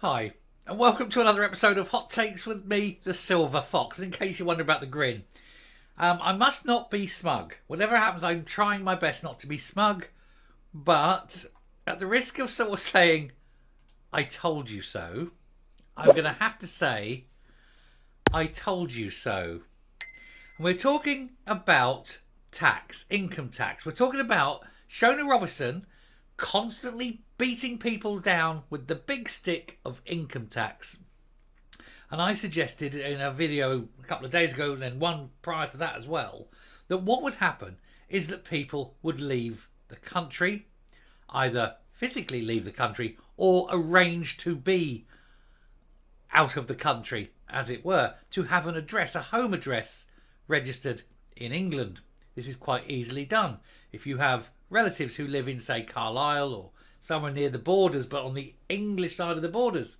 Hi, and welcome to another episode of Hot Takes with me, the Silver Fox. In case you wonder about the grin, I must not be smug. Whatever happens, I'm trying my best not to be smug, but at the risk of sort of saying, I told you so, I'm going to have to say, I told you so. And we're talking about tax, income tax. We're talking about Shona Robinson constantly beating people down with the big stick of income tax. And I suggested in a video a couple of days ago, and then one prior to that as well, that what would happen is that people would leave the country, either physically leave the country or arrange to be out of the country, as it were, to have an address, a home address, registered in England. This is quite easily done. If you have relatives who live in, say, Carlisle or somewhere near the borders, but on the English side of the borders,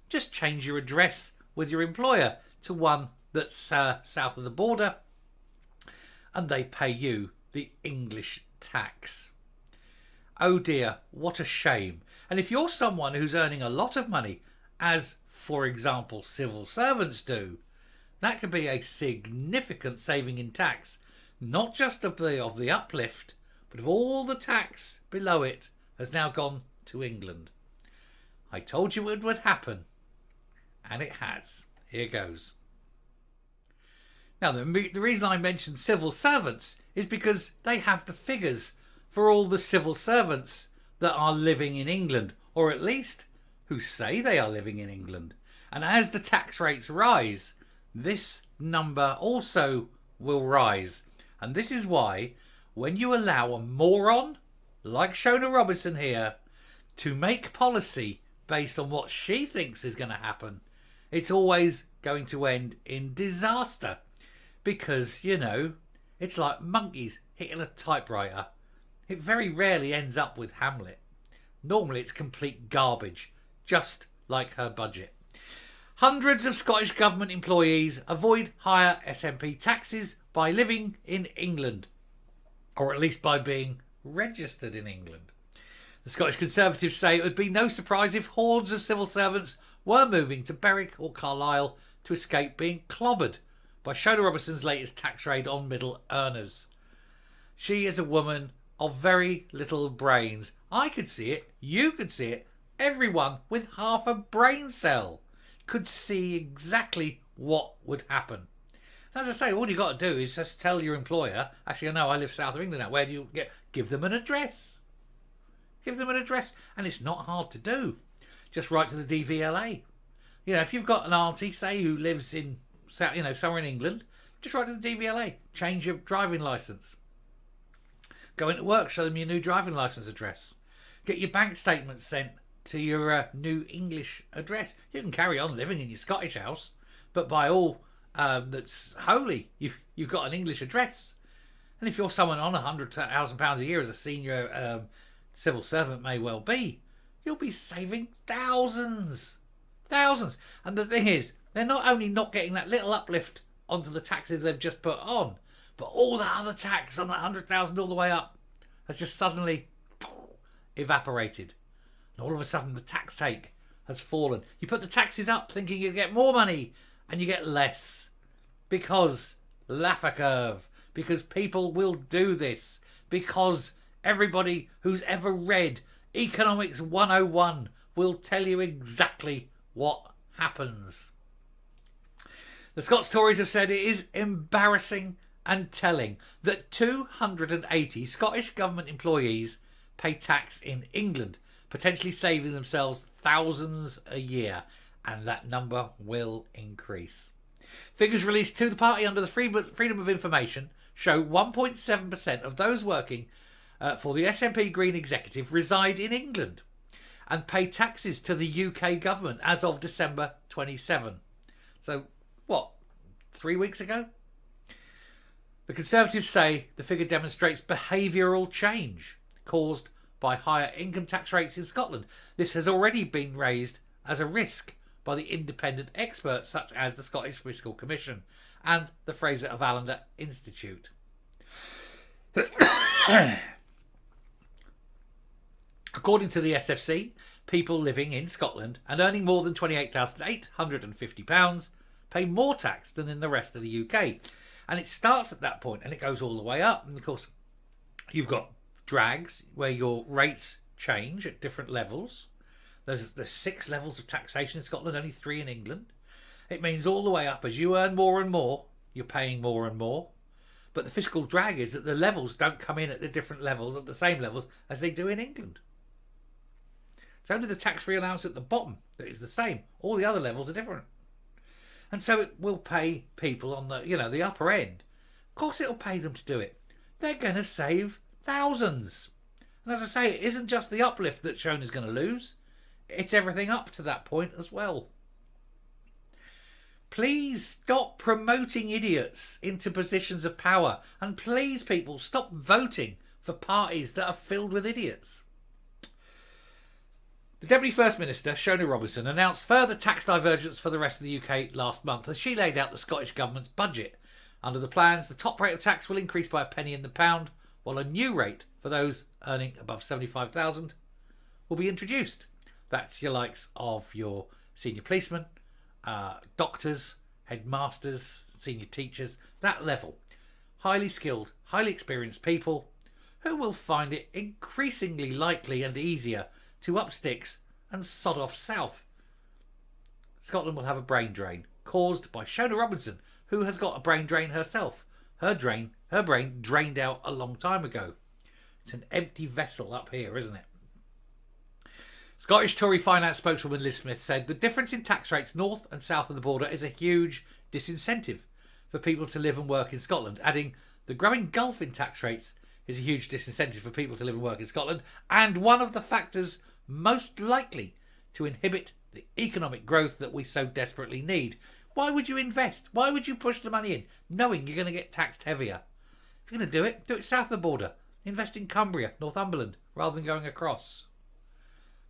just change your address with your employer to one that's south of the border, and they pay you the English tax. Oh dear, what a shame. And if you're someone who's earning a lot of money, as for example civil servants do, that could be a significant saving in tax, not just of the uplift, but of all the tax below it has now gone to England. I told you it would happen, and it has. Here goes. Now, the reason I mentioned civil servants is because they have the figures for all the civil servants that are living in England, or at least who say they are living in England. And as the tax rates rise, this number also will rise. And this is why, when you allow a moron like Shona Robinson here to make policy based on what she thinks is going to happen, it's always going to end in disaster. Because, you know, it's like monkeys hitting a typewriter. It very rarely ends up with Hamlet. Normally it's complete garbage, just like her budget. Hundreds of Scottish Government employees avoid higher SNP taxes by living in England, or at least by being registered in England. The Scottish Conservatives say it would be no surprise if hordes of civil servants were moving to Berwick or Carlisle to escape being clobbered by Shona Robinson's latest tax raid on middle earners. She is a woman of very little brains. I could see it, you could see it, everyone with half a brain cell could see exactly what would happen. As I say, all you got to do is just tell your employer, actually, I know I live south of England now, where do you get? Give them an address. Give them an address. And it's not hard to do. Just write to the DVLA. You know, if you've got an auntie, say, who lives in, you know, somewhere in England, just write to the DVLA. Change your driving licence. Go into work, show them your new driving licence address. Get your bank statements sent to your new English address. You can carry on living in your Scottish house, but by all that's holy, you've got an English address. And if you're someone on £100,000 a year as a senior civil servant may well be, you'll be saving thousands. And the thing is, they're not only not getting that little uplift onto the taxes they've just put on, but all that other tax on that 100,000 all the way up has just suddenly evaporated. And all of a sudden the tax take has fallen. You put the taxes up thinking you get more money, and you get less. Because laugh a curve. Because people will do this. Because everybody who's ever read Economics 101 will tell you exactly what happens. The Scots Tories have said it is embarrassing and telling that 280 Scottish Government employees pay tax in England, potentially saving themselves thousands a year, and that number will increase. Figures released to the party under the Freedom of Information show 1.7% of those working for the SNP Green Executive reside in England and pay taxes to the UK government as of December 27. So, what, 3 weeks ago? The Conservatives say the figure demonstrates behavioural change caused by higher income tax rates in Scotland. This has already been raised as a risk by the independent experts such as the Scottish Fiscal Commission and the Fraser of Allender Institute. According to the SFC, people living in Scotland and earning more than £28,850 pay more tax than in the rest of the UK. And it starts at that point and it goes all the way up. And of course, you've got drags where your rates change at different levels. There's 6 levels of taxation in Scotland, only 3 in England. It means all the way up, as you earn more and more, you're paying more and more. But the fiscal drag is that the levels don't come in at the different levels, at the same levels as they do in England. It's only the tax-free allowance at the bottom that is the same. All the other levels are different. And so it will pay people on the upper end. Of course it'll pay them to do it. They're going to save thousands. And as I say, it isn't just the uplift that Shona's going to lose. It's everything up to that point as well. Please stop promoting idiots into positions of power. And please, people, stop voting for parties that are filled with idiots. The Deputy First Minister, Shona Robinson, announced further tax divergence for the rest of the UK last month as she laid out the Scottish Government's budget. Under the plans, the top rate of tax will increase by a penny in the pound, while a new rate for those earning above $75,000 will be introduced. That's your likes of your senior policemen, doctors, headmasters, senior teachers, that level. Highly skilled, highly experienced people who will find it increasingly likely and easier to up sticks and sod off south. Scotland will have a brain drain caused by Shona Robinson, who has got a brain drain herself. Her brain drained out a long time ago. It's an empty vessel up here, isn't it? Scottish Tory finance spokeswoman Liz Smith said the difference in tax rates north and south of the border is a huge disincentive for people to live and work in Scotland, adding the growing gulf in tax rates is a huge disincentive for people to live and work in Scotland and one of the factors most likely to inhibit the economic growth that we so desperately need. Why would you invest? Why would you push the money in knowing you're going to get taxed heavier? If you're going to do it south of the border. Invest in Cumbria, Northumberland, rather than going across.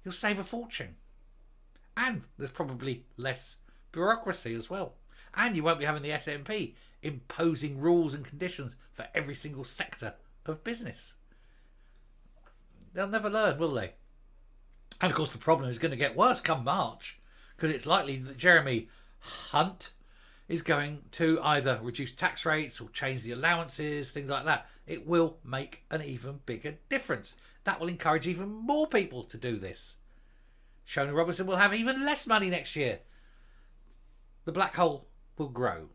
You'll save a fortune. And there's probably less bureaucracy as well. And you won't be having the SNP imposing rules and conditions for every single sector of business. They'll never learn, will they? And of course the problem is going to get worse come March, because it's likely that Jeremy Hunt is going to either reduce tax rates or change the allowances, things like that. It will make an even bigger difference. That will encourage even more people to do this. Shona Robinson will have even less money next year. The black hole will grow.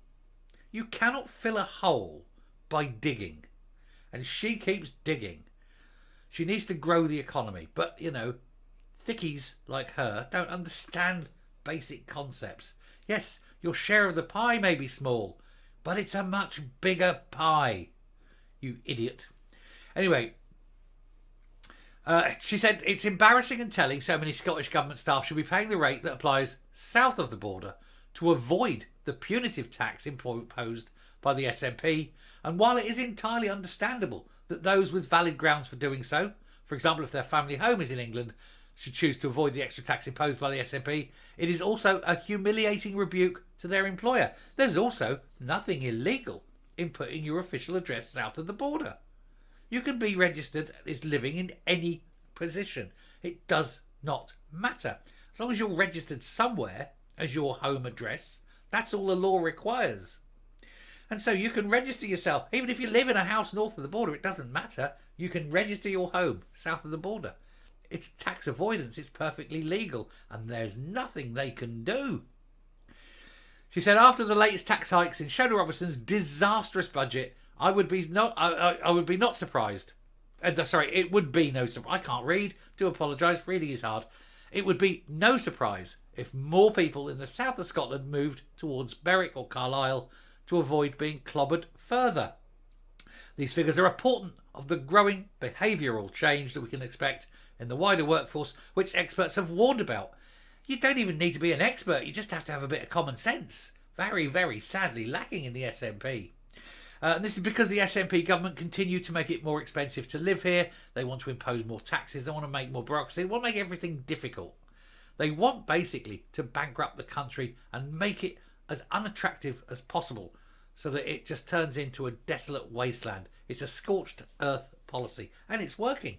You cannot fill a hole by digging. And she keeps digging. She needs to grow the economy. But, thickies like her don't understand basic concepts. Yes, your share of the pie may be small, but it's a much bigger pie. You idiot. Anyway, she said it's embarrassing and telling so many Scottish Government staff should be paying the rate that applies south of the border to avoid the punitive tax imposed by the SNP. And while it is entirely understandable that those with valid grounds for doing so, for example, if their family home is in England, should choose to avoid the extra tax imposed by the SNP, it is also a humiliating rebuke to their employer. There's also nothing illegal in putting your official address south of the border. You can be registered as living in any position. It does not matter. As long as you're registered somewhere as your home address, that's all the law requires. And so you can register yourself. Even if you live in a house north of the border, it doesn't matter. You can register your home south of the border. It's tax avoidance. It's perfectly legal. And there's nothing they can do. She said, after the latest tax hikes in Shona Robinson's disastrous budget, I would be not surprised. It would be no surprise. I can't read. Do apologise. Reading is hard. It would be no surprise if more people in the south of Scotland moved towards Berwick or Carlisle to avoid being clobbered further. These figures are important of the growing behavioural change that we can expect in the wider workforce, which experts have warned about. You don't even need to be an expert. You just have to have a bit of common sense. Very, very sadly lacking in the SNP. And this is because the SNP government continue to make it more expensive to live here. They want to impose more taxes. They want to make more bureaucracy. They want to make everything difficult. They want basically to bankrupt the country and make it as unattractive as possible so that it just turns into a desolate wasteland. It's a scorched earth policy and it's working.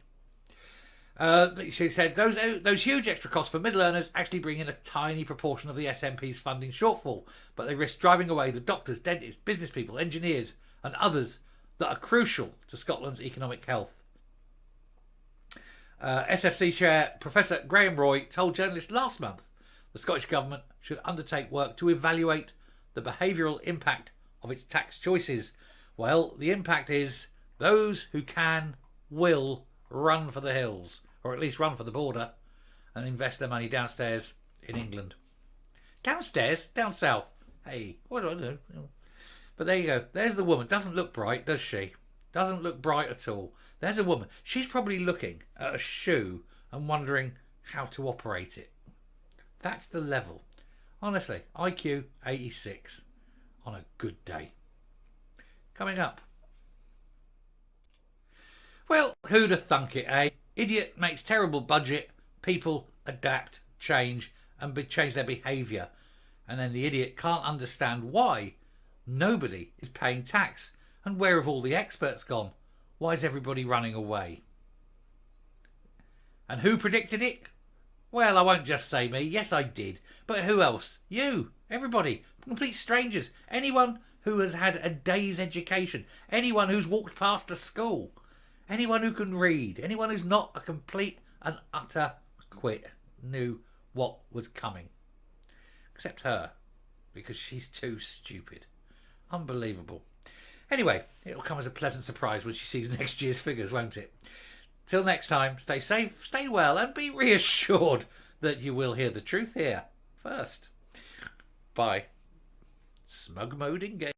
She said those huge extra costs for middle earners actually bring in a tiny proportion of the SNP's funding shortfall, but they risk driving away the doctors, dentists, business people, engineers and others that are crucial to Scotland's economic health. SFC Chair Professor Graham Roy told journalists last month the Scottish Government should undertake work to evaluate the behavioural impact of its tax choices. Well, the impact is those who can will run for the hills, or at least run for the border, and invest their money downstairs in England. Downstairs? Down south? Hey, what do I do? But there you go. There's the woman. Doesn't look bright, does she? Doesn't look bright at all. There's a woman. She's probably looking at a shoe and wondering how to operate it. That's the level. Honestly, IQ 86 on a good day. Coming up. Well, who'd have thunk it, eh? Idiot makes terrible budget, people adapt, change, and change their behaviour. And then the idiot can't understand why nobody is paying tax. And where have all the experts gone? Why is everybody running away? And who predicted it? Well, I won't just say me. Yes, I did. But who else? You. Everybody. Complete strangers. Anyone who has had a day's education. Anyone who's walked past a school. Anyone who can read. Anyone who's not a complete and utter quit knew what was coming. Except her. Because she's too stupid. Unbelievable. Anyway, it'll come as a pleasant surprise when she sees next year's figures, won't it? Till next time, stay safe, stay well, and be reassured that you will hear the truth here first. Bye. Smug mode engaged.